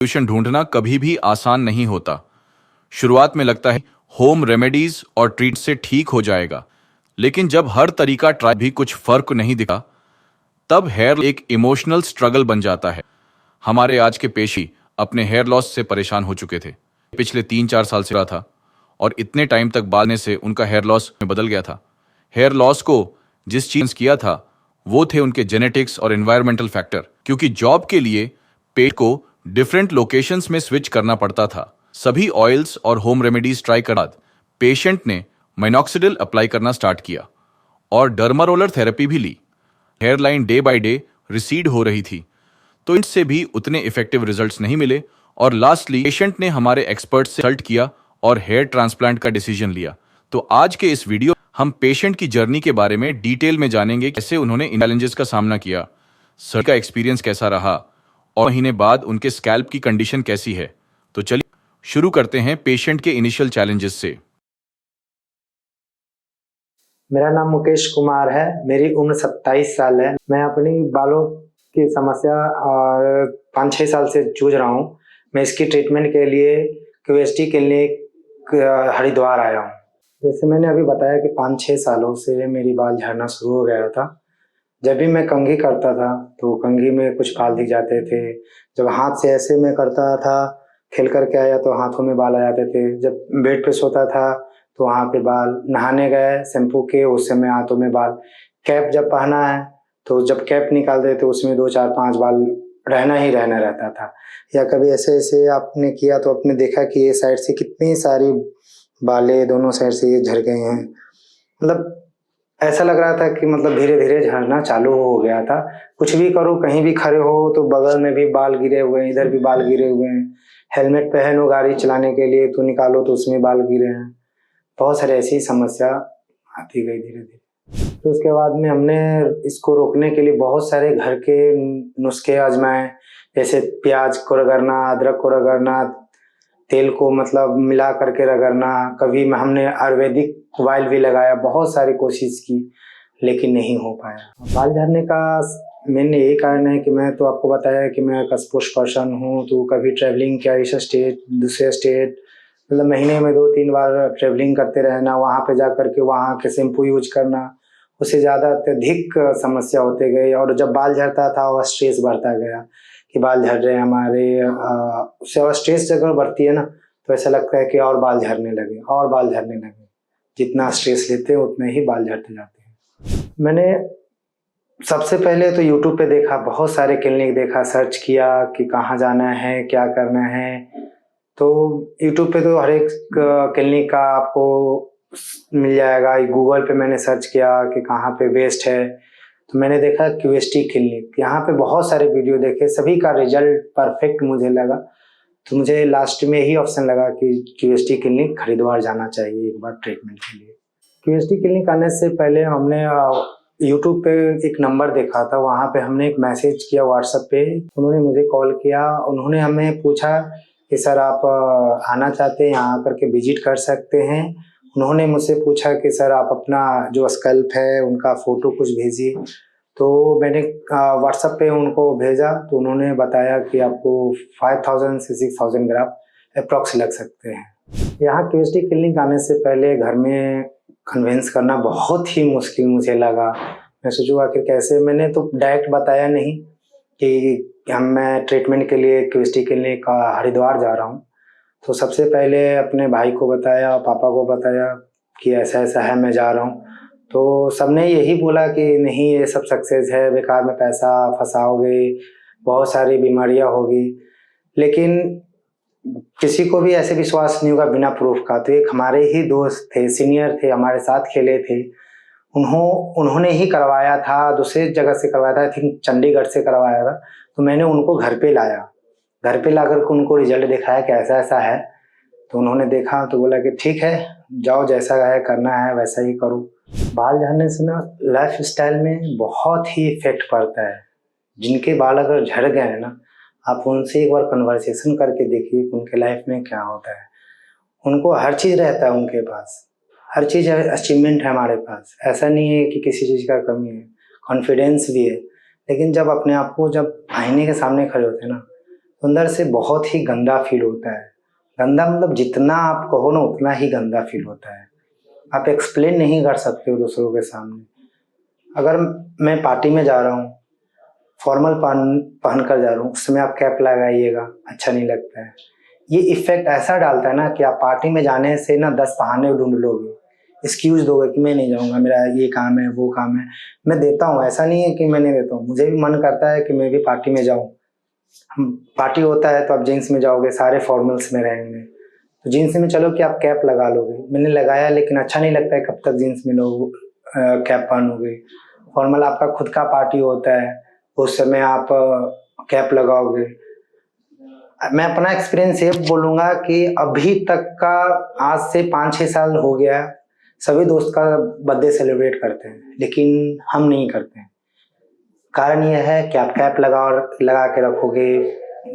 Solution ढूंढना कभी भी आसान नहीं होता। शुरुआत में लगता है होम रेमेडीज और ट्रीट से ठीक हो जाएगा, लेकिन जब हर तरीका ट्राई भी कुछ फर्क नहीं दिखा, तब हेयर एक इमोशनल स्ट्रगल बन जाता है। हमारे आज के पेशी अपने हेयर लॉस से परेशान हो चुके थे। पिछले 3-4 साल से रहा था और इतने टाइम तक बालने से उनका हेयर लॉस में बदल गया था। हेयर लॉस को जिस चीज किया था वो थे उनके जेनेटिक्स और एनवायरमेंटल फैक्टर, क्योंकि जॉब के लिए पेट को डिफरेंट लोकेशंस में स्विच करना पड़ता था। सभी ऑयल्स और होम रेमेडीज ट्राई कर बाद पेशेंट ने मिनॉक्सिडिल अप्लाई करना स्टार्ट किया और डर्मारोलर थेरेपी भी ली। Hairline day by day recede हो रही थी, तो इनसे भी उतने इफेक्टिव रिजल्ट्स नहीं मिले और लास्टली पेशेंट ने हमारे एक्सपर्ट से कंसल्ट किया और हेयर ट्रांसप्लांट का डिसीजन लिया। तो आज के इस वीडियो हम पेशेंट की जर्नी के बारे में डिटेल में जानेंगे, कैसे उन्होंने इन चैलेंजेस का सामना किया, सर्जरी का एक्सपीरियंस कैसा रहा और महीने बाद उनके स्कैल्प की कंडीशन कैसी है। तो चलिए शुरू करते हैं पेशेंट के इनिशियल चैलेंजेस से। मेरा नाम मुकेश कुमार है। मेरी उम्र 27 साल है। मैं अपनी बालों की समस्या 5-6 साल से जूझ रहा हूँ। मैं इसकी ट्रीटमेंट के लिए क्यूएसटी क्लिनिक हरिद्वार आया हूँ। जैसे मैंने अभी बताया कि 5-6 सालों से मेरी बाल झड़ना शुरू हो गया था। जब भी मैं कंघी करता था तो कंघी में कुछ बाल दिख जाते थे। जब हाथ से ऐसे मैं करता था, खेल करके आया तो हाथों में बाल आ जाते थे। जब बेड पे सोता था तो वहाँ पे बाल, नहाने गए शैम्पू के, उस समय हाथों में बाल। कैप जब पहना है तो जब कैप निकालते थे उसमें 2-4-5 बाल रहना ही रहना रहता था। या कभी ऐसे ऐसे आपने किया तो आपने देखा कि ये साइड से कितनी सारी बालें दोनों साइड से ये झड़ गए हैं। मतलब ऐसा लग रहा था कि मतलब धीरे धीरे झड़ना चालू हो गया था। कुछ भी करो, कहीं भी खड़े हो तो बगल में भी बाल गिरे हुए हैं, इधर भी बाल गिरे हुए हैं। हेलमेट पहनो गाड़ी चलाने के लिए तो निकालो तो उसमें बाल गिरे हैं। बहुत सारी ऐसी समस्या आती गई धीरे धीरे। तो उसके बाद में हमने इसको रोकने के लिए बहुत सारे घर के नुस्खे आजमाए, जैसे प्याज को रगड़ना, अदरक को रगड़ना, तेल को मतलब मिला करके रगड़ना। कभी हमने आयुर्वेदिक ऑयल भी लगाया, बहुत सारी कोशिश की लेकिन नहीं हो पाया। बाल झड़ने का मेन यही कारण है कि मैं तो आपको बताया कि मैं एक स्पोर्ट्स पर्सन हूँ, तो कभी ट्रैवलिंग किया इस स्टेट दूसरे स्टेट, मतलब महीने में 2-3 बार ट्रैवलिंग करते रहना, वहाँ पे जा करके वहाँ के शैम्पू यूज करना, उससे ज़्यादा अत्यधिक समस्या होते गई। और जब बाल झड़ता था वह स्ट्रेस बढ़ता गया कि बाल झड़ रहे हैं हमारे, उससे और स्ट्रेस जब बढ़ती है ना तो ऐसा लगता है कि और बाल झड़ने लगे और बाल झड़ने लगे। जितना स्ट्रेस लेते हैं उतने ही बाल झड़ते जाते हैं। मैंने सबसे पहले तो यूट्यूब पे देखा, बहुत सारे क्लिनिक देखा, सर्च किया कि कहाँ जाना है, क्या करना है। तो यूट्यूब पे तो हर एक क्लिनिक का आपको मिल जाएगा। गूगल पे मैंने सर्च किया कि कहाँ पे बेस्ट है, तो मैंने देखा क्यूएसटी क्लिनिक। यहाँ पे बहुत सारे वीडियो देखे, सभी का रिजल्ट परफेक्ट मुझे लगा। तो मुझे लास्ट में यही ऑप्शन लगा कि क्यूएसटी क्लिनिक हरिद्वार जाना चाहिए एक बार ट्रीटमेंट के लिए। क्यूएसटी क्लिनिक आने से पहले हमने यूट्यूब पे एक नंबर देखा था, वहाँ पे हमने एक मैसेज किया व्हाट्सएप पे। उन्होंने मुझे कॉल किया, उन्होंने हमें पूछा कि सर आप आना चाहते हैं, यहाँ आकर के विजिट कर सकते हैं। उन्होंने मुझसे पूछा कि सर आप अपना जो स्कैल्प है उनका फ़ोटो कुछ भेजिए। तो मैंने व्हाट्सएप पे उनको भेजा तो उन्होंने बताया कि आपको 5000 से 6000 ग्राम अप्रॉक्स लग सकते हैं। यहाँ क्यूएसटी क्लिनिक आने से पहले घर में कन्विंस करना बहुत ही मुश्किल मुझे लगा। मैं सोचूँ आखिर कैसे, मैंने तो डायरेक्ट बताया नहीं कि मैं ट्रीटमेंट के लिए क्यूएसटी क्लिनिक हरिद्वार जा रहा हूँ। तो सबसे पहले अपने भाई को बताया, पापा को बताया कि ऐसा ऐसा है, मैं जा रहा हूँ। तो सबने यही बोला कि नहीं ये सब सक्सेस है, बेकार में पैसा फंसाओगे, बहुत सारी बीमारियाँ होगी। लेकिन किसी को भी ऐसे विश्वास नहीं होगा बिना प्रूफ का। तो एक हमारे ही दोस्त थे, सीनियर थे, हमारे साथ खेले थे, उन्होंने ही करवाया था, दूसरे जगह से करवाया था, आई थिंक चंडीगढ़ से करवाया था। तो मैंने उनको घर पे लाया, घर पे ला करके उनको रिजल्ट दिखाया कि ऐसा ऐसा है। तो उन्होंने देखा तो बोला कि ठीक है, जाओ जैसा है करना है वैसा ही करो। बाल झड़ने से ना लाइफ स्टाइल में बहुत ही इफेक्ट पड़ता है। जिनके बाल अगर झड़ गए हैं ना, आप उनसे एक बार कन्वर्सेशन करके देखिए कि उनके लाइफ में क्या होता है। उनको हर चीज़ रहता है, उनके पास हर चीज़ अचीवमेंट है हमारे पास। ऐसा नहीं है कि किसी चीज़ का कमी है, कॉन्फिडेंस भी है। लेकिन जब अपने आप को जब आईने के सामने खड़े होते हैं ना, अंदर से बहुत ही गंदा फील होता है। गंदा मतलब जितना आप कहो ना उतना ही गंदा फील होता है। आप एक्सप्लेन नहीं कर सकते हो दूसरों के सामने। अगर मैं पार्टी में जा रहा हूँ, फॉर्मल पहन कर जा रहा हूँ, उस समय आप कैप लगाइएगा, अच्छा नहीं लगता है। ये इफेक्ट ऐसा डालता है ना कि आप पार्टी में जाने से ना 10 बहाने ढूंढ लोगे, एक्सक्यूज दोगे कि मैं नहीं जाऊंगा, मेरा ये काम है वो काम है। मैं देता हूँ, ऐसा नहीं है कि मैं नहीं देता हूँ, मुझे भी मन करता है कि मैं भी पार्टी में जाऊँ। हम पार्टी होता है तो आप जीन्स में जाओगे, सारे फॉर्मल्स में रहेंगे, तो जीन्स में चलो कि आप कैप लगा लोगे। मैंने लगाया लेकिन अच्छा नहीं लगता है, कब तक जीन्स में लोग कैप पहनोगे। फॉर्मल आपका खुद का पार्टी होता है, उस समय आप कैप लगाओगे। मैं अपना एक्सपीरियंस ये बोलूँगा कि अभी तक का, आज से 5-6 साल हो गया, सभी दोस्त का बर्थडे सेलिब्रेट करते हैं, लेकिन हम नहीं करते हैं। कारण यह है कि आप कैप लगा के रखोगे,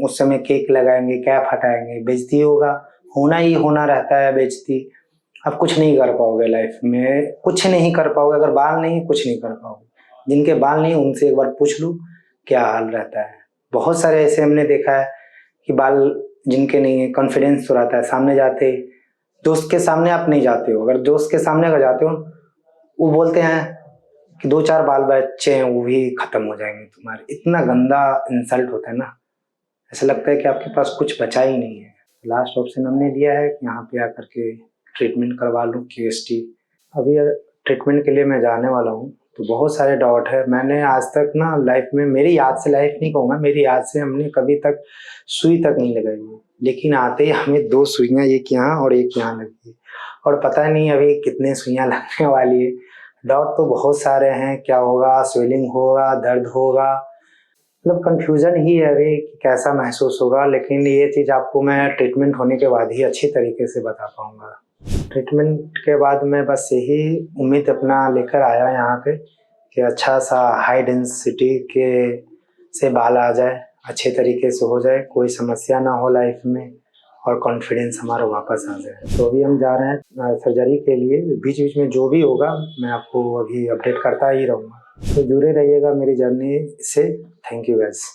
उस समय केक लगाएंगे, कैप हटाएंगे, बेइज्जती होगा, होना ही होना रहता है बेइज्जती। आप कुछ नहीं कर पाओगे लाइफ में, कुछ नहीं कर पाओगे। अगर बाल नहीं, कुछ नहीं कर पाओगे। जिनके बाल नहीं उनसे एक बार पूछ लो क्या हाल रहता है। बहुत सारे ऐसे हमने देखा है कि बाल जिनके नहीं है, कॉन्फिडेंस तो रहता है, सामने जाते, दोस्त के सामने आप नहीं जाते हो, अगर दोस्त के सामने अगर जाते हो वो बोलते हैं कि 2-4 बाल बच्चे हैं वो भी खत्म हो जाएंगे तुम्हारे। इतना गंदा इंसल्ट होता है ना, ऐसा लगता है कि आपके पास कुछ बचा ही नहीं है। लास्ट ऑप्शन हमने लिया है कि यहाँ पे आकर के ट्रीटमेंट करवा लूँ KST। अभी ट्रीटमेंट के लिए मैं जाने वाला हूँ, तो बहुत सारे डाउट है। मैंने आज तक ना लाइफ में, मेरी याद से, लाइफ नहीं कहूँगा, मेरी याद से हमने कभी तक सुई तक नहीं लगाई है, लेकिन आते ही हमें 2 सुइयाँ, एक यहाँ और एक यहाँ लगी है, और पता नहीं अभी कितने सुइयाँ लगने वाली है। डाउट तो बहुत सारे हैं, क्या होगा, स्वेलिंग होगा, दर्द होगा, मतलब कंफ्यूजन ही है अभी कि कैसा महसूस होगा। लेकिन ये चीज़ आपको मैं ट्रीटमेंट होने के बाद ही अच्छी तरीके से बता पाऊँगा। ट्रीटमेंट के बाद मैं बस यही उम्मीद अपना लेकर आया यहाँ पे कि अच्छा सा हाई डेंसिटी के से बाल आ जाए, अच्छे तरीके से हो जाए, कोई समस्या ना हो लाइफ में, और कॉन्फिडेंस हमारा वापस आ जाए। तो अभी हम जा रहे हैं सर्जरी के लिए। बीच बीच में जो भी होगा मैं आपको अभी अपडेट करता ही रहूँगा, तो जुड़े रहिएगा मेरी जर्नी से। Thank you guys.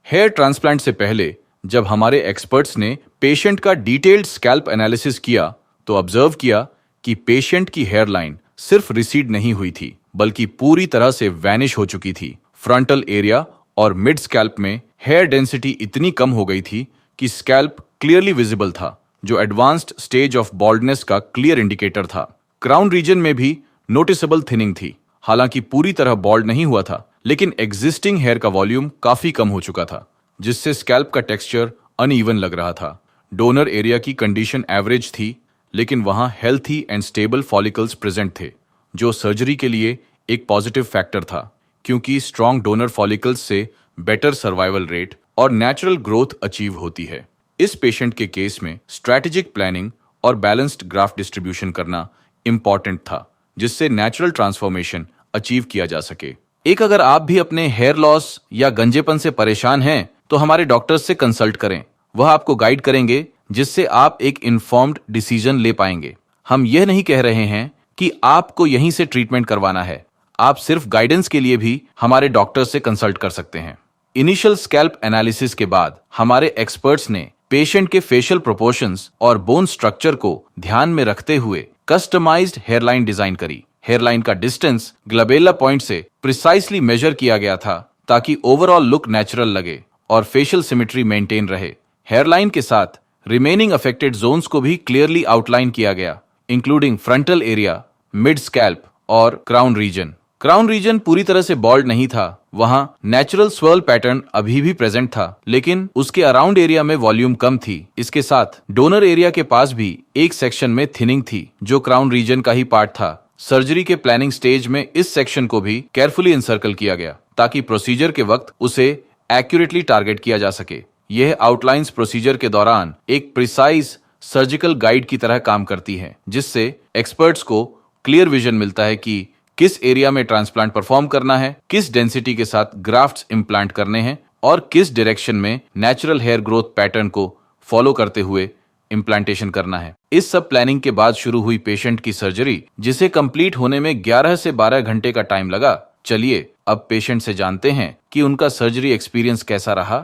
Hair transplant से पहले जब हमारे एक्सपर्ट्स ने पेशेंट का डिटेल्ड स्कैल्प एनालिसिस किया तो ऑब्जर्व किया कि पेशेंट की हेयर लाइन सिर्फ रिसीड नहीं हुई थी, बल्कि पूरी तरह से वैनिश हो चुकी थी। फ्रंटल एरिया और मिड स्कैल्प में हेयर डेंसिटी इतनी कम हो गई थी कि स्कैल्प क्लियरली विजिबल था, जो एडवांस्ड स्टेज ऑफ बॉल्डनेस का क्लियर इंडिकेटर था। क्राउन रीजन में भी नोटिसेबल थिनिंग थी। हालांकि पूरी तरह बॉल्ड नहीं हुआ था, लेकिन एग्जिस्टिंग हेयर का वॉल्यूम काफी कम हो चुका था, जिससे स्कैल्प का टेक्सचर अनइवन लग रहा था। डोनर एरिया की कंडीशन एवरेज थी, लेकिन वहां healthy and stable follicles present थे, जो सर्जरी के लिए एक पॉजिटिव फैक्टर था, क्योंकि स्ट्रॉन्ग डोनर फॉलिकल्स से बेटर सर्वाइवल रेट और नेचुरल ग्रोथ अचीव होती है। इस पेशेंट के केस में स्ट्रैटेजिक प्लानिंग और बैलेंस्ड ग्राफ्ट डिस्ट्रीब्यूशन करना इंपॉर्टेंट था, जिससे नेचुरल ट्रांसफॉर्मेशन अचीव किया जा सके। अगर आप भी अपने हेयर लॉस या गंजेपन से परेशान हैं, तो हमारे डॉक्टर्स से कंसल्ट करें। वह आपको गाइड करेंगे, जिससे आप एक इन्फॉर्म्ड डिसीजन ले पाएंगे। हम यह नहीं कह रहे हैं कि आपको यहीं से ट्रीटमेंट करवाना है। आप सिर्फ गाइडेंस के लिए भी हमारे डॉक्टर से कंसल्ट कर सकते हैं। इनिशियल स्कैल्प एनालिसिस के बाद हमारे एक्सपर्ट्स ने पेशेंट के फेशियल प्रोपोर्शंस और बोन स्ट्रक्चर को ध्यान में रखते हुए कस्टमाइज्ड हेयरलाइन डिजाइन करी। हेयरलाइन का डिस्टेंस ग्लबेला पॉइंट से प्रिसाइसली मेजर किया गया था, ताकि ओवरऑल लुक नेचुरल लगे और फेशियल सिमेट्री मेंटेन रहे। हेयरलाइन के साथ रिमेनिंग अफेक्टेड जोन्स को भी क्लियरली आउटलाइन किया गया, including frontal area, mid scalp और क्राउन रीजन। क्राउन रीजन पूरी तरह से बॉल्ड नहीं था, वहां नेचुरल स्वर्ल पैटर्न अभी भी प्रेजेंट था, लेकिन उसके अराउंड एरिया में वॉल्यूम कम थी। इसके साथ डोनर एरिया के पास भी एक सेक्शन में थिनिंग थी, जो क्राउन रीजन का ही पार्ट था। सर्जरी के प्लानिंग स्टेज में इस सेक्शन को भी केयरफुली इंसर्कल किया गया, ताकि प्रोसीजर के वक्त उसे एक्यूरेटली टारगेट किया जा सके। यह आउटलाइंस प्रोसीजर के दौरान एक प्रिसाइज सर्जिकल गाइड की तरह काम करती है, जिससे एक्सपर्ट्स को क्लियर विजन मिलता है कि किस एरिया में ट्रांसप्लांट परफॉर्म करना है, किस डेंसिटी के साथ ग्राफ्ट्स इम्प्लांट करने हैं और किस डायरेक्शन में नेचुरल हेयर ग्रोथ पैटर्न को फॉलो करते हुए इम्प्लांटेशन करना है। इस सब प्लानिंग के बाद शुरू हुई पेशेंट की सर्जरी, जिसे कंप्लीट होने में 11 से 12 घंटे का टाइम लगा। चलिए अब पेशेंट से जानते हैं कि उनका सर्जरी एक्सपीरियंस कैसा रहा।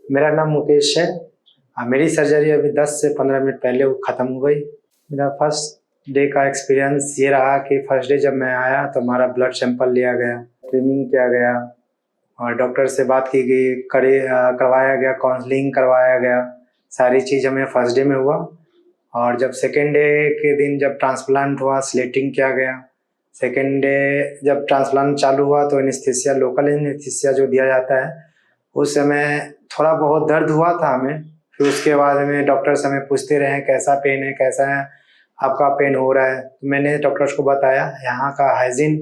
मेरा नाम मुकेश है। मेरी सर्जरी अभी 10 से 15 मिनट पहले वो ख़त्म हो गई। मेरा फर्स्ट डे का एक्सपीरियंस ये रहा कि फर्स्ट डे जब मैं आया तो हमारा ब्लड सैंपल लिया गया, स्क्रीनिंग किया गया और डॉक्टर से बात की गई, करवाया गया, काउंसलिंग करवाया गया। सारी चीज़ हमें फर्स्ट डे में हुआ और जब सेकेंड डे के दिन जब ट्रांसप्लांट हुआ, स्लेटिंग किया गया। सेकेंड डे जब ट्रांसप्लांट चालू हुआ तो एनेस्थीसिया, लोकल एनेस्थीसिया जो दिया जाता है, उस समय थोड़ा बहुत दर्द हुआ था हमें। फिर उसके बाद में डॉक्टर्स हमें पूछते रहे कैसा पेन है, कैसा है आपका पेन हो रहा है। तो मैंने डॉक्टर्स को बताया, यहाँ का हाइजीन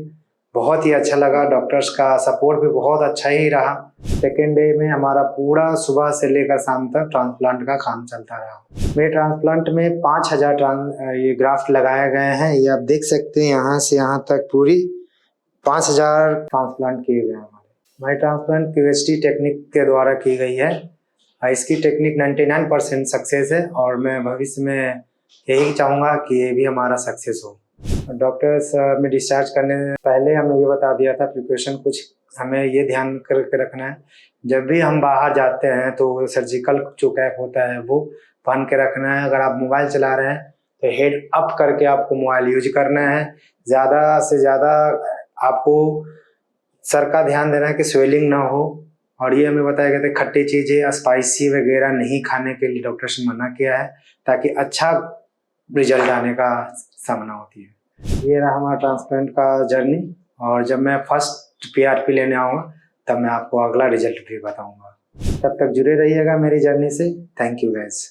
बहुत ही अच्छा लगा, डॉक्टर्स का सपोर्ट भी बहुत अच्छा ही रहा। सेकेंड डे में हमारा पूरा सुबह से लेकर शाम तक ट्रांसप्लांट का काम चलता रहा। मेरे ट्रांसप्लांट में 5000 ये ग्राफ्ट लगाए गए हैं। ये आप देख सकते हैं, यहाँ से यहाँ तक पूरी 5000 ट्रांसप्लांट किए गए हैं। हमारी ट्रांसप्लांट क्यूएसटी टेक्निक के द्वारा की गई है। इसकी टेक्निक 99% सक्सेस है और मैं भविष्य में यही चाहूँगा कि ये भी हमारा सक्सेस हो। डॉक्टर्स में डिस्चार्ज करने से पहले हमें ये बता दिया था प्रिकॉशन कुछ हमें ये ध्यान करके रखना है, जब भी हम बाहर जाते हैं तो सर्जिकल जो कैप होता है वो पहन के रखना है। अगर आप मोबाइल चला रहे हैं तो हेड अप करके आपको मोबाइल यूज करना है। ज़्यादा से ज़्यादा आपको सर का ध्यान देना है कि स्वेलिंग ना हो। और ये हमें बताया गया था खट्टी चीज़ें, स्पाइसी वगैरह नहीं खाने के लिए डॉक्टर्स ने मना किया है, ताकि अच्छा रिजल्ट आने का संभावना होती है। ये रहा हमारा ट्रांसप्लांट का जर्नी और जब मैं फर्स्ट पीआरपी लेने आऊँगा तब मैं आपको अगला रिजल्ट भी बताऊँगा। तब तक जुड़े रहिएगा मेरी जर्नी से। Thank you guys.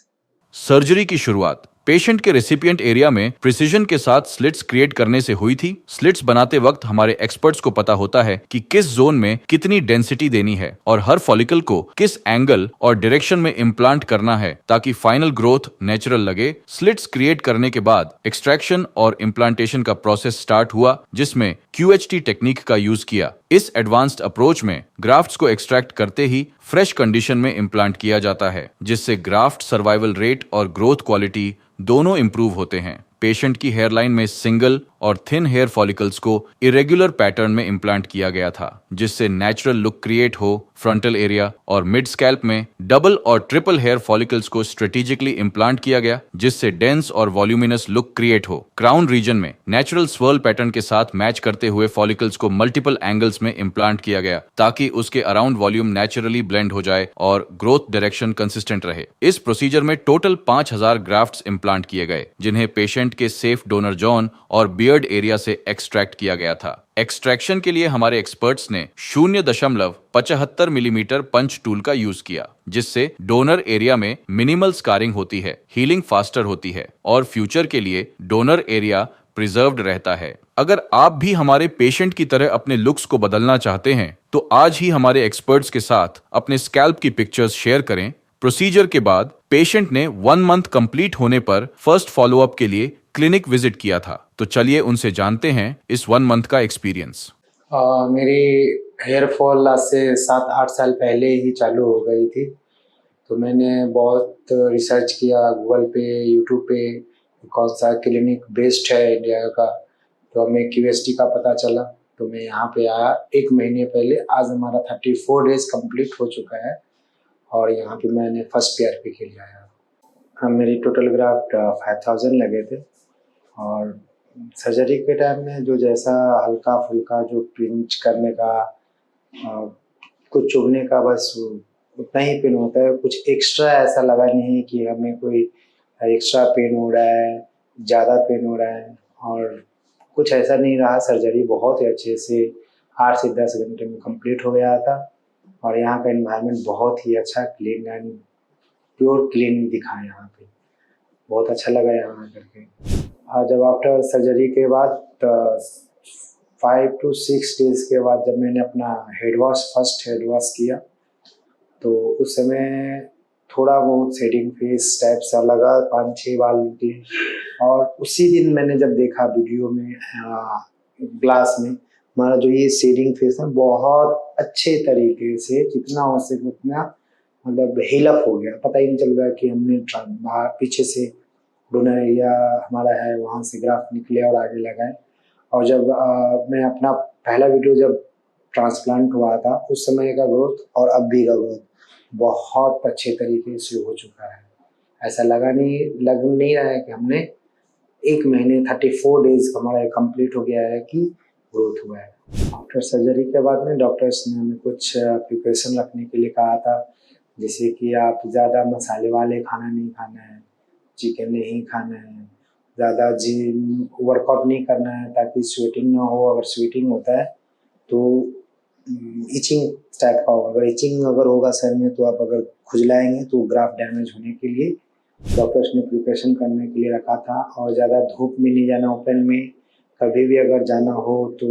सर्जरी की शुरुआत पेशेंट के रेसिपिएंट एरिया में प्रिसीजन के साथ स्लिट्स क्रिएट करने से हुई थी। स्लिट्स बनाते वक्त हमारे एक्सपर्ट्स को पता होता है कि किस जोन में कितनी डेंसिटी देनी है और हर फॉलिकल को किस एंगल और डायरेक्शन में इम्प्लांट करना है ताकि फाइनल ग्रोथ नेचुरल लगे। स्लिट्स क्रिएट करने के बाद एक्सट्रैक्शन और इम्प्लांटेशन का प्रोसेस स्टार्ट हुआ, जिसमें QHT टेक्निक का यूज किया। इस एडवांस्ड अप्रोच में ग्राफ्ट्स को एक्सट्रैक्ट करते ही फ्रेश कंडीशन में इम्प्लांट किया जाता है, जिससे ग्राफ्ट सर्वाइवल रेट और ग्रोथ क्वालिटी दोनों इंप्रूव होते हैं। पेशेंट की हेयरलाइन में सिंगल और थिन हेयर फॉलिकल्स को इरेगुलर पैटर्न में इम्प्लांट किया गया था, जिससे नेचुरल लुक क्रिएट हो। फ्रंटल एरिया और मिड स्कैल्प में डबल और ट्रिपल हेयर फॉलिकल्स को स्ट्रेटेजिकली इम्प्लांट किया गया, जिससे डेंस और वॉल्यूमिनस लुक क्रिएट हो। क्राउन रीजन में नेचुरल स्वर्ल पैटर्न के साथ मैच करते हुए फॉलिकल्स को मल्टीपल एंगल्स में इम्प्लांट किया गया, ताकि उसके अराउंड वॉल्यूम नेचुरली ब्लेंड हो जाए और ग्रोथ डायरेक्शन कंसिस्टेंट रहे। इस प्रोसीजर में टोटल 5000 ग्राफ्ट्स इम्प्लांट किए गए, जिन्हें पेशेंट के सेफ डोनर जॉन और बियर्ड एरिया से एक्सट्रैक्ट किया गया था। एक्सट्रैक्शन के लिए हमारे एक्सपर्ट्स ने 0.75 मिलीमीटर पंच टूल का यूज किया, जिससे डोनर एरिया में मिनिमल स्कारिंग होती है, हीलिंग फास्टर होती है और फ्यूचर के लिए डोनर एरिया प्रिजर्व्ड रहता है। अगर आप भी हमारे पेशेंट की तरह अपने लुक्स को बदलना चाहते हैं तो आज ही हमारे एक्सपर्ट्स के साथ अपने स्कैल्प की पिक्चर्स शेयर करें। प्रोसीजर के बाद पेशेंट ने 1 मंथ कंप्लीट होने पर फर्स्ट फॉलोअप के लिए क्लिनिक विजिट किया था। तो चलिए उनसे जानते हैं इस 1 मंथ का एक्सपीरियंस। मेरी हेयर फॉल आज से 7-8 साल पहले ही चालू हो गई थी। तो मैंने बहुत रिसर्च किया गूगल पे, यूट्यूब पे, कौन सा क्लिनिक बेस्ट है इंडिया का। तो हमें QST का पता चला, तो मैं यहाँ पे आया 1 महीने पहले। आज हमारा 34 डेज कंप्लीट हो चुका है और यहाँ पे मैंने फर्स्ट PRP के लिए आया। मेरी टोटल ग्राफ्ट 5000 लगे थे और सर्जरी के टाइम में जो जैसा हल्का फुल्का जो पिंच करने का, कुछ चुभने का, बस उतना ही पेन होता है। कुछ एक्स्ट्रा ऐसा लगा नहीं कि हमें कोई एक्स्ट्रा पेन हो रहा है, ज़्यादा पेन हो रहा है, और कुछ ऐसा नहीं रहा। सर्जरी बहुत ही अच्छे से 8 से 10 घंटे में कंप्लीट हो गया था और यहाँ का एनवायरनमेंट बहुत ही अच्छा, क्लीन एंड प्योर क्लीन दिखा। यहाँ पे बहुत अच्छा लगा यहाँ आकर के। जब आफ्टर सर्जरी के बाद 5 to 6 डेज के बाद जब मैंने अपना फर्स्ट हेड वॉश किया, तो उस समय थोड़ा बहुत शेडिंग फेस टाइप सा लगा, 5-6 बाल निकले। और उसी दिन मैंने जब देखा वीडियो में, ग्लास में, हमारा जो ये शेडिंग फेस है बहुत अच्छे तरीके से, जितना हो सके उतना मतलब हील अप हो गया। पता ही नहीं चल रहा कि हमने पीछे से डोनर एरिया हमारा है वहाँ से ग्राफ्ट निकले और आगे लगाए। और जब मैं अपना पहला वीडियो जब ट्रांसप्लांट हुआ था उस समय का ग्रोथ और अब भी का ग्रोथ बहुत अच्छे तरीके से हो चुका है। ऐसा लग नहीं रहा है कि हमने 1 महीने 34 डेज़ हमारा कंप्लीट हो गया है कि ग्रोथ हुआ है। आफ्टर सर्जरी के बाद में डॉक्टर्स ने हमें कुछ प्रिपरेशन रखने के लिए कहा था, जैसे कि आप ज़्यादा मसाले वाले खाना नहीं खाना है, चिकन नहीं खाना है, ज़्यादा जिम वर्कआउट नहीं करना है ताकि स्वेटिंग ना हो। अगर स्वेटिंग होता है तो इचिंग टाइप का होगा। अगर इचिंग होगा सर में तो आप अगर खुजलाएँगे तो ग्राफ्ट डैमेज होने के लिए डॉक्टर्स ने प्रिपरेशन करने के लिए रखा था। और ज़्यादा धूप में नहीं जाना ओपन में, कभी भी अगर जाना हो तो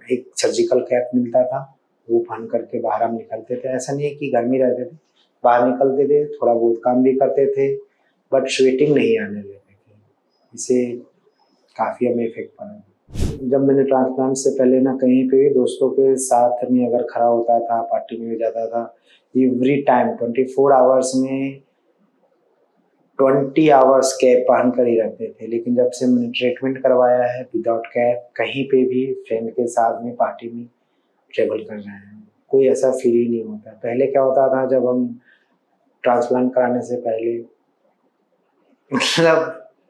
एक सर्जिकल कैप मिलता था, वो पहन करके बाहर हम निकलते थे। ऐसा नहीं है कि घर में रहते थे, बाहर निकलते थे, थोड़ा बहुत काम भी करते थे, बट स्वेटिंग नहीं आने देते थे। इससे काफ़ी हमें इफ़ेक्ट पड़ा। जब मैंने ट्रांसप्लांट से पहले ना कहीं पे भी दोस्तों के साथ में अगर खड़ा होता था, पार्टी में जाता था, एवरी टाइम 24 आवर्स में 20 आवर्स कैप पहन कर ही रहते थे। लेकिन जब से मैंने ट्रीटमेंट करवाया है विदाउट कैप, कहीं पे भी फ्रेंड के साथ में पार्टी में ट्रैवल कर रहे हैं, कोई ऐसा फील ही नहीं होता। पहले क्या होता था जब हम ट्रांसप्लांट कराने से पहले मतलब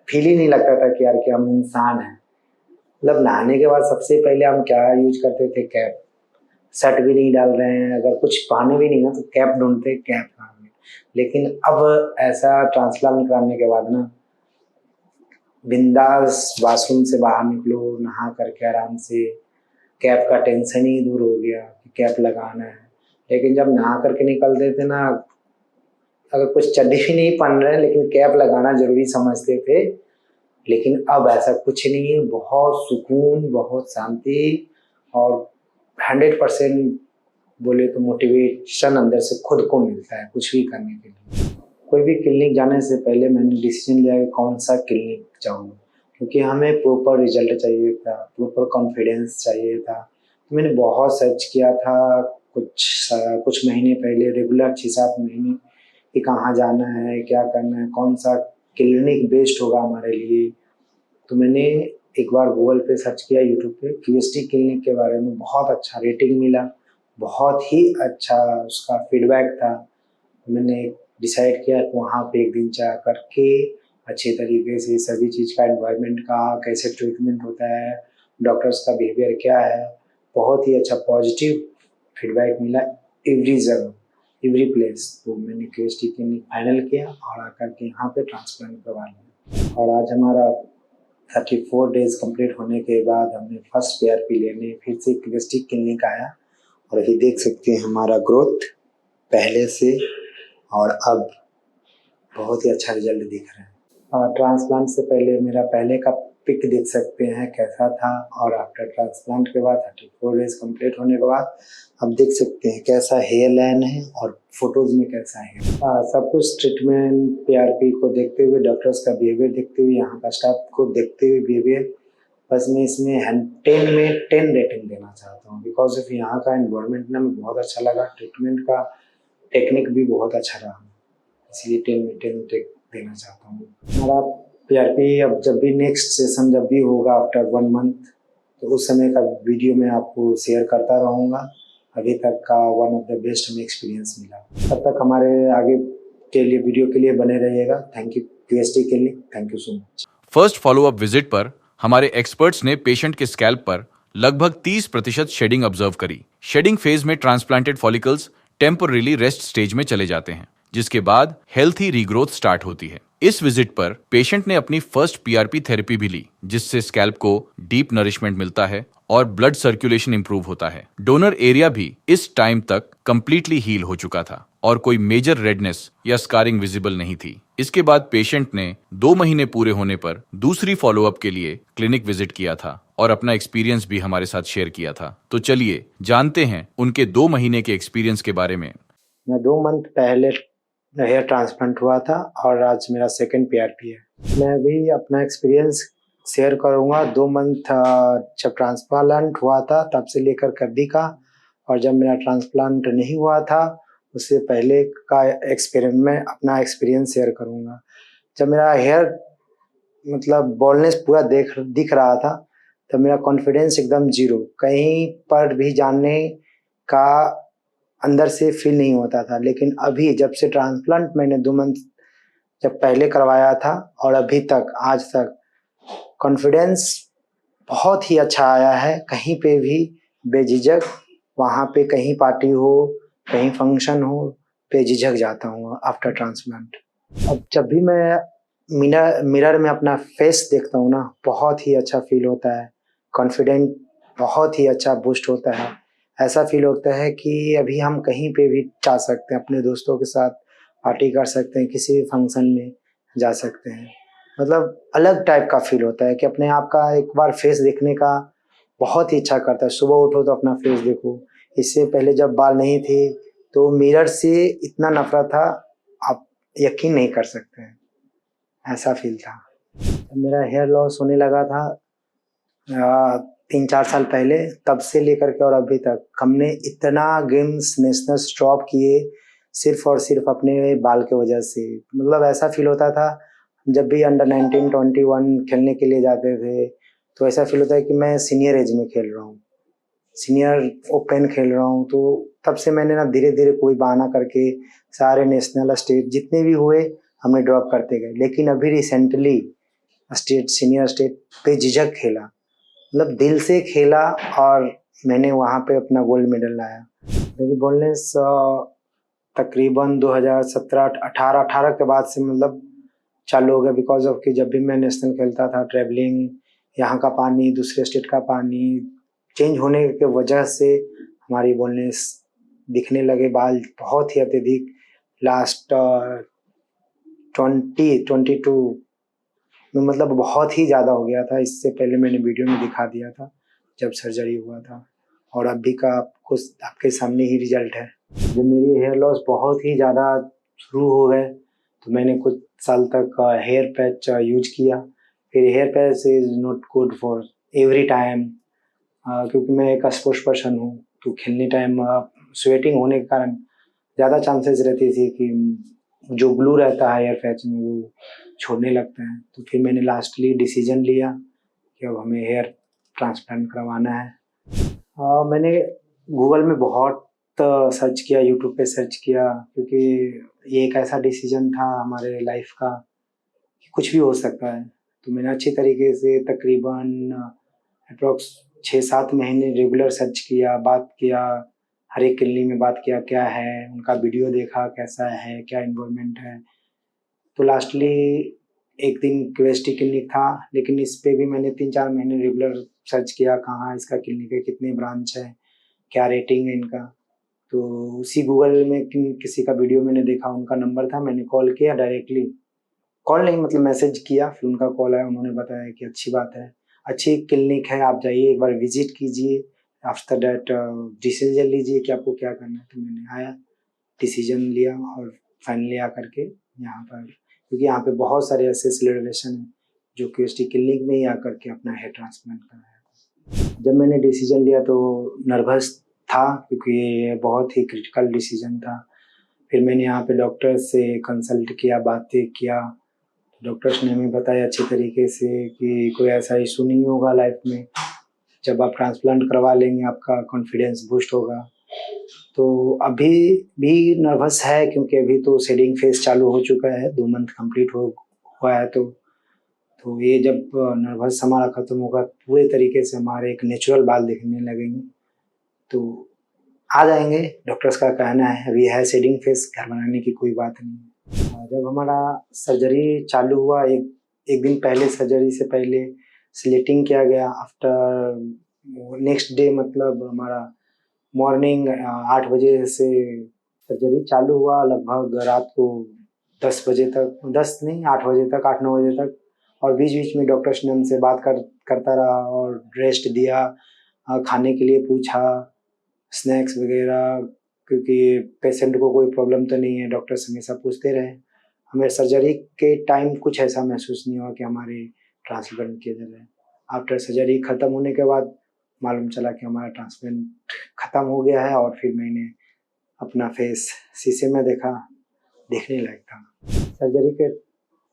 फील ही नहीं लगता था कि यार कि हम इंसान हैं। मतलब नहाने के बाद सबसे पहले हम क्या यूज करते थे, कैप। शर्ट भी नहीं डाल रहे हैं, अगर कुछ पहने भी नहीं ना तो कैप ढूंढते, कैप पहन। लेकिन अब ऐसा ट्रांसप्लांट कराने के बाद ना बिंदास बाथरूम से बाहर निकलो, नहा करके आराम से, कैप का टेंशन ही दूर हो गया कि कैप लगाना है। लेकिन जब नहा करके निकलते थे ना, अगर कुछ चड्डी भी नहीं पहन रहे हैं लेकिन कैप लगाना ज़रूरी समझते थे। लेकिन अब ऐसा कुछ नहीं है, बहुत सुकून, बहुत शांति और 100% बोले तो मोटिवेशन अंदर से खुद को मिलता है कुछ भी करने के लिए। कोई भी क्लिनिक जाने से पहले मैंने डिसीजन लिया कि कौन सा क्लिनिक जाऊँ, क्योंकि हमें प्रॉपर रिजल्ट चाहिए था, प्रॉपर कॉन्फिडेंस चाहिए था। तो मैंने बहुत सर्च किया था कुछ महीने पहले, रेगुलर 6-7 महीने, कि कहाँ जाना है, क्या करना है, कौन सा क्लिनिक बेस्ट होगा हमारे लिए। तो मैंने एक बार गूगल पे सर्च किया, यूट्यूब पे क्यूएसटी क्लिनिक के बारे में, बहुत अच्छा रेटिंग मिला, बहुत ही अच्छा उसका फीडबैक था। मैंने डिसाइड किया कि वहाँ पे एक दिन जा करके अच्छे तरीके से सभी चीज़ का, एनवायरनमेंट का, कैसे ट्रीटमेंट होता है, डॉक्टर्स का बिहेवियर क्या है, बहुत ही अच्छा पॉजिटिव फीडबैक मिला एवरी जगह, एवरी प्लेस। तो मैंने क्यूएसटी क्लिनिक फाइनल किया और आकर के यहाँ पे ट्रांसप्लांट करवा लिया। और आज हमारा 34 डेज़ कंप्लीट होने के बाद हमने फर्स्ट पीआरपी लेने फिर से क्यूएसटी क्लिनिक आया। और अभी देख सकते हैं हमारा ग्रोथ पहले से और अब बहुत ही अच्छा रिजल्ट दिख रहा है। और ट्रांसप्लांट से पहले मेरा पहले का पिक देख सकते हैं कैसा था, और आफ्टर ट्रांसप्लांट के बाद 34 डेज़ कंप्लीट होने के बाद अब देख सकते हैं कैसा हेयर लाइन है और फोटोज़ में कैसा है। सब कुछ ट्रीटमेंट पीआरपी को देखते हुए, डॉक्टर्स का बिहेवियर देखते हुए, यहाँ का स्टाफ को देखते हुए बिहेवियर, बस मैं इसमें 10 में 10 रेटिंग देना चाहता हूँ। बिकॉज ऑफ यहाँ का एनवायरनमेंट ना मुझे बहुत अच्छा लगा, ट्रीटमेंट का टेक्निक भी बहुत अच्छा रहा, इसलिए 10 में 10 देना चाहता हूँ। हमारा पीआरपी अब जब भी नेक्स्ट सेशन जब भी होगा आफ्टर 1 मंथ, तो उस समय का वीडियो मैं आपको शेयर करता रहूँगा। अभी तक का वन ऑफ द बेस्ट हमें एक्सपीरियंस मिला। तब तक हमारे आगे के लिए वीडियो के लिए बने रहिएगा। थैंक यू क्यूएसटी के लिए, thank you so much. First follow up visit पर हमारे एक्सपर्ट्स ने पेशेंट के स्कैल्प पर लगभग 30% शेडिंग ऑब्जर्व करी। शेडिंग फेज में transplanted follicles temporarily rest stage में चले जाते हैं, जिसके बाद हेल्थी रीग्रोथ स्टार्ट होती है। इस विजिट पर पेशेंट ने अपनी फर्स्ट पीआरपी थेरेपी भी ली, जिससे स्कैल्प को डीप नरिशमेंट मिलता है और ब्लड सर्कुलेशन इंप्रूव होता है। डोनर एरिया भी इस टाइम तक कंप्लीटली हील हो चुका था और कोई मेजर रेडनेस या स्कारिंग विजिबल नहीं थी। इसके बाद पेशेंट ने 2 महीने पूरे होने पर दूसरी फॉलोअप के लिए क्लिनिक विजिट किया था और अपना एक्सपीरियंस भी हमारे साथ शेयर किया था। तो चलिए जानते हैं उनके 2 महीने के एक्सपीरियंस के बारे में। मैं 2 मंथ पहले हेयर ट्रांसप्लांट हुआ था और आज मेरा सेकंड पीआरपी है। मैं भी अपना एक्सपीरियंस शेयर करूंगा। 2 मंथ जब ट्रांसप्लांट हुआ था तब से लेकर कभी का, और जब मेरा ट्रांसप्लांट नहीं हुआ था उससे पहले का मैं अपना एक्सपीरियंस शेयर करूंगा। जब मेरा हेयर मतलब बॉल्डनेस पूरा दिख रहा था तब मेरा कॉन्फिडेंस एकदम जीरो, कहीं पर भी जाने का अंदर से फील नहीं होता था। लेकिन अभी जब से ट्रांसप्लांट मैंने 2 मंथ जब पहले करवाया था और अभी तक आज तक कॉन्फिडेंस बहुत ही अच्छा आया है। कहीं पे भी बेझिझक, वहाँ पे कहीं पार्टी हो, कहीं फंक्शन हो, बेझिझक जाता हूँ आफ्टर ट्रांसप्लांट। अब जब भी मैं मिरर में अपना फेस देखता हूँ ना, बहुत ही अच्छा फील होता है। कॉन्फिडेंट बहुत ही अच्छा बूस्ट होता है। ऐसा फील होता है कि अभी हम कहीं पे भी जा सकते हैं, अपने दोस्तों के साथ पार्टी कर सकते हैं, किसी भी फंक्शन में जा सकते हैं। मतलब अलग टाइप का फील होता है कि अपने आप का एक बार फेस देखने का बहुत ही इच्छा करता है। सुबह उठो तो अपना फेस देखो। इससे पहले जब बाल नहीं थे तो मिरर से इतना नफरत था, आप यकीन नहीं कर सकते हैं, ऐसा फील था। जब मेरा हेयर लॉस होने लगा था 3-4 साल पहले, तब से लेकर के और अभी तक हमने इतना गेम्स नेशनल्स ड्रॉप किए सिर्फ और सिर्फ अपने बाल के वजह से। मतलब ऐसा फील होता था जब भी अंडर 19 21 खेलने के लिए जाते थे तो ऐसा फील होता है कि मैं सीनियर एज में खेल रहा हूँ, सीनियर ओपन खेल रहा हूँ। तो तब से मैंने ना धीरे धीरे कोई बहाना करके सारे नेशनल स्टेट जितने भी हुए हमने ड्रॉप करते गए। लेकिन अभी रिसेंटली स्टेट सीनियर स्टेट पे झिझक खेला, मतलब दिल से खेला और मैंने वहाँ पे अपना गोल्ड मेडल लाया। मेरी बोलनेस तकरीबन 2017-18 के बाद से मतलब चालू हो गया, बिकॉज ऑफ कि जब भी मैं नेशनल खेलता था, ट्रैवलिंग, यहाँ का पानी, दूसरे स्टेट का पानी चेंज होने के वजह से हमारी बोलनेस दिखने लगे, बाल बहुत ही अत्यधिक। लास्ट 2022 में मतलब बहुत ही ज़्यादा हो गया था। इससे पहले मैंने वीडियो में दिखा दिया था जब सर्जरी हुआ था, और अभी का आपको आपके सामने ही रिजल्ट है। जब मेरी हेयर लॉस बहुत ही ज़्यादा शुरू हो गए तो मैंने कुछ साल तक हेयर पैच यूज किया। फिर hair patch is not good for every time, क्योंकि मैं एक स्पोर्ट्स पर्सन हूँ, तो खेलने टाइम स्वेटिंग होने के कारण ज़्यादा चांसेस रहती थी कि जो ग्लू रहता है हेयर पैच में वो छोड़ने लगता है। तो फिर मैंने लास्टली डिसीजन लिया कि अब हमें हेयर ट्रांसप्लांट करवाना है। मैंने गूगल में बहुत सर्च किया, यूट्यूब पे सर्च किया, क्योंकि ये एक ऐसा डिसीजन था हमारे लाइफ का कि कुछ भी हो सकता है। तो मैंने अच्छी तरीके से तकरीबन अप्रॉक्स 6-7 महीने रेगुलर सर्च किया, बात किया, हर एक क्लिनिक में बात किया क्या है, उनका वीडियो देखा कैसा है, क्या इन्वायरमेंट है। तो लास्टली एक दिन क्यूएसटी क्लिनिक था, लेकिन इस पे भी मैंने 3-4 महीने रेगुलर सर्च किया, कहाँ इसका क्लिनिक है, कितने ब्रांच है, क्या रेटिंग है इनका। तो उसी गूगल में किसी का वीडियो मैंने देखा, उनका नंबर था, मैंने कॉल किया डायरेक्टली, कॉल नहीं मतलब मैसेज किया, फिर उनका कॉल आया, उन्होंने बताया कि अच्छी बात है, अच्छी क्लिनिक है, आप जाइए एक बार विजिट कीजिए, आफ्टर दैट डिसीजन लीजिए कि आपको क्या करना है। तो मैंने आया, डिसीजन लिया और फाइनली आकर के यहाँ पर, क्योंकि यहाँ पे बहुत सारे ऐसे सेलिब्रेशन हैं जो क्यूएसटी क्लिनिक में ही आकर के अपना हेयर ट्रांसप्लांट कराया। जब मैंने डिसीजन लिया तो नर्वस था, क्योंकि ये बहुत ही क्रिटिकल डिसीजन था। फिर मैंने यहाँ पे डॉक्टर से कंसल्ट किया, बातें किया, डॉक्टर्स ने हमें बताया अच्छी तरीके से कि कोई ऐसा इशू नहीं होगा लाइफ में, जब आप ट्रांसप्लांट करवा लेंगे आपका कॉन्फिडेंस बूस्ट होगा। तो अभी भी नर्वस है, क्योंकि अभी तो शेडिंग फेज चालू हो चुका है, 2 मंथ कंप्लीट हो हुआ है। तो ये जब नर्वस हमारा खत्म होगा, पूरे तरीके से हमारे एक नेचुरल बाल दिखने लगेंगे, तो आ जाएंगे। डॉक्टर्स का कहना है अभी है शेडिंग फेज, घर बनाने की कोई बात नहीं है। जब हमारा सर्जरी चालू हुआ, एक दिन पहले, सर्जरी से पहले स्लेटिंग किया गया। आफ्टर नेक्स्ट डे मतलब हमारा मॉर्निंग 8 बजे से सर्जरी चालू हुआ, लगभग रात को 10 बजे तक, 10 नहीं 8 बजे तक, 8-9 बजे तक। और बीच बीच में डॉक्टर्स ने हमसे बात करता रहा और रेस्ट दिया, खाने के लिए पूछा, स्नैक्स वगैरह, क्योंकि पेशेंट को कोई प्रॉब्लम तो नहीं है, डॉक्टर्स हमेशा पूछते रहे। हमें सर्जरी के टाइम कुछ ऐसा महसूस नहीं हुआ कि हमारे ट्रांसप्लांट किया जा रहा है। आफ्टर सर्जरी ख़त्म होने के बाद मालूम चला कि हमारा ट्रांसप्लांट ख़त्म हो गया है, और फिर मैंने अपना फेस शीशे में देखा, देखने लायक था। सर्जरी के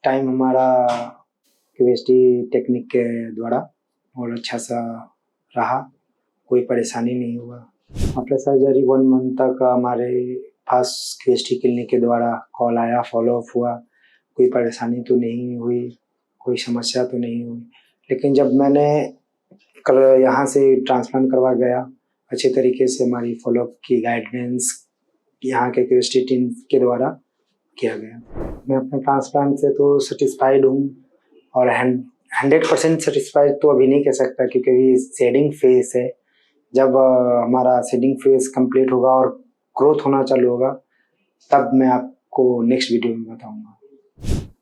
टाइम हमारा क्यूएसटी टेक्निक के द्वारा और अच्छा सा रहा, कोई परेशानी नहीं हुआ। आफ्टर सर्जरी 1 मंथ तक हमारे पास QST क्लिनिक के द्वारा कॉल आया, फॉलोअप हुआ, कोई परेशानी तो नहीं हुई, कोई समस्या तो नहीं हुई। लेकिन जब मैंने यहाँ से ट्रांसप्लांट करवा गया, अच्छे तरीके से हमारी फॉलोअप की गाइडेंस यहाँ के QST टीम के द्वारा किया गया। मैं अपने ट्रांसप्लांट से तो सेटिस्फाइड हूँ और 100% सेटिस्फाइड तो अभी नहीं कह सकता, क्योंकि अभी शेडिंग फेज है। जब हमारा शेडिंग फेज कंप्लीट होगा और ग्रोथ होना चालू होगा, तब मैं आपको नेक्स्ट वीडियो में बताऊंगा।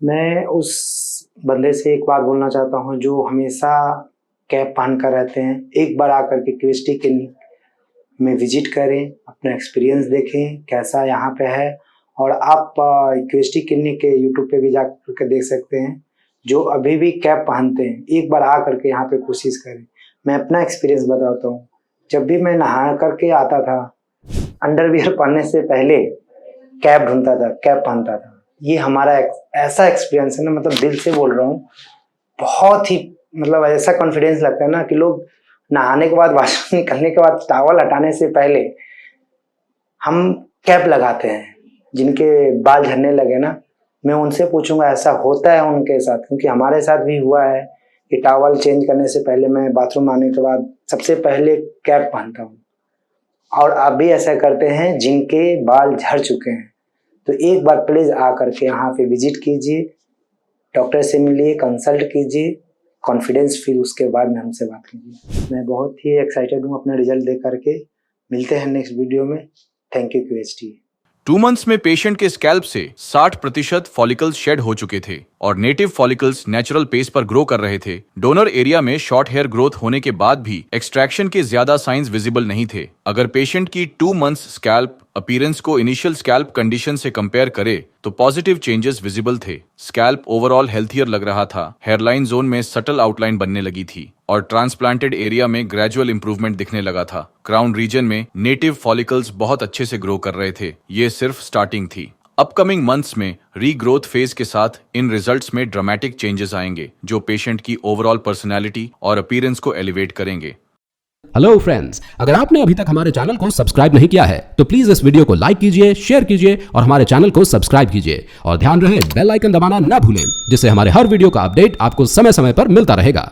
मैं उस बंदे से एक बात बोलना चाहता हूँ जो हमेशा कैप पहन कर रहते हैं, एक बार आकर के QST क्लिनिक में विजिट करें, अपना एक्सपीरियंस देखें कैसा यहाँ पे है। और आप QST क्लिनिक के यूट्यूब पे भी जा कर देख सकते हैं, जो अभी भी कैप पहनते हैं, एक बार आ करके यहाँ पे कोशिश करें। मैं अपना एक्सपीरियंस बताता हूँ, जब भी मैं नहा करके आता था, अंडरवियर पहनने से पहले कैप ढूंढता था, कैप पहनता था। ये हमारा ऐसा एक्सपीरियंस है ना, मतलब दिल से बोल रहा हूँ, बहुत ही मतलब ऐसा कॉन्फिडेंस लगता है ना कि लोग नहाने के बाद, वॉशरूम निकलने के बाद टॉवल हटाने से पहले हम कैप लगाते हैं। जिनके बाल झड़ने लगे ना, मैं उनसे पूछूंगा ऐसा होता है उनके साथ, क्योंकि हमारे साथ भी हुआ है कि टॉवल चेंज करने से पहले मैं बाथरूम आने के बाद सबसे पहले कैप पहनता हूँ। और आप भी ऐसा करते हैं जिनके बाल झड़ चुके हैं, तो एक बार प्लीज आकर के यहाँ पे विजिट कीजिए, डॉक्टर से मिलिए, कंसल्ट कीजिए, कॉन्फिडेंस, फिर उसके बाद में हमसे बात कीजिए। मैं बहुत ही एक्साइटेड हूँ अपना रिजल्ट देख करके। मिलते हैं नेक्स्ट वीडियो में। Thank you QST। 2 मंथ्स में पेशेंट के स्कैल्प से 60% फॉलिकल्स शेड हो चुके थे और नेटिव फॉलिकल्स नेचुरल पेस पर ग्रो कर रहे थे। डोनर एरिया में शॉर्ट हेयर ग्रोथ होने के बाद भी एक्सट्रैक्शन के ज्यादा साइंस विजिबल नहीं थे। अगर पेशेंट की 2 मंथ्स स्कैल्प अपीयरेंस को इनिशियल स्कैल्प कंडीशन से कंपेयर करे तो पॉजिटिव चेंजेस विजिबल थे। स्कैल्प ओवरऑल हेल्थियर लग रहा था, हेयरलाइन जोन में सटल आउटलाइन बनने लगी थी और ट्रांसप्लांटेड एरिया में ग्रेजुअल इंप्रूवमेंट दिखने लगा था। क्राउन रीजन में नेटिव फॉलिकल्स बहुत अच्छे से ग्रो कर रहे थे। ये सिर्फ स्टार्टिंग थी। अपकमिंग मंथ्स में रीग्रोथ फेज के साथ इन रिजल्ट्स में ड्रामेटिक चेंजेस आएंगे, जो पेशेंट की ओवरऑल पर्सनैलिटी और अपीयरेंस को एलिवेट करेंगे। हेलो फ्रेंड्स, अगर आपने अभी तक हमारे चैनल को सब्सक्राइब नहीं किया है तो प्लीज इस वीडियो को लाइक कीजिए, शेयर कीजिए और हमारे चैनल को सब्सक्राइब कीजिए। और ध्यान रहे बेल आइकन दबाना ना भूलें, जिससे हमारे हर वीडियो का अपडेट आपको समय समय पर मिलता रहेगा।